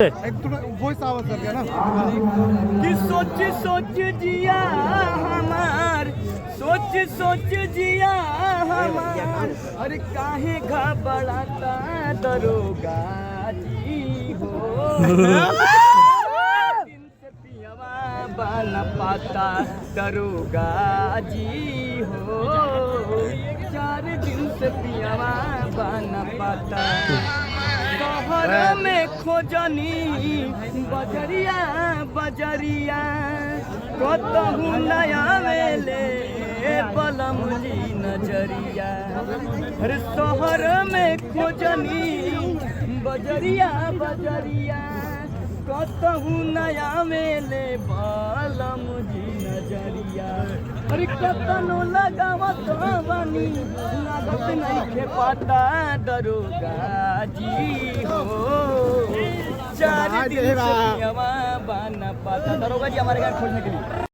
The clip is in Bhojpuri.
एक थोड़ा वॉइस आवाज कर गया ना कि सोच सोच जिया हमार, सोच सोच जिया हमार, अरे काहे घबराता दरोगा जी हो। दिन से पियवा बन पाता दरोगा जी हो, 4 दिन से पियवा बन पाता। शहर में खोजनी बजरिया बजरिया, कतहू नया मेले बलमुली नजरिया। अरे शहर में खोजनी बजरिया बजरिया, कतहू नया मेले बलमुली नजरिया। अरे कतनो लगावत बानी लागत नहीं पाता दरोगा जी हो, 4 दिन से पियवा बन पाता। दरोगा जी हमारे घर खोजने के लिए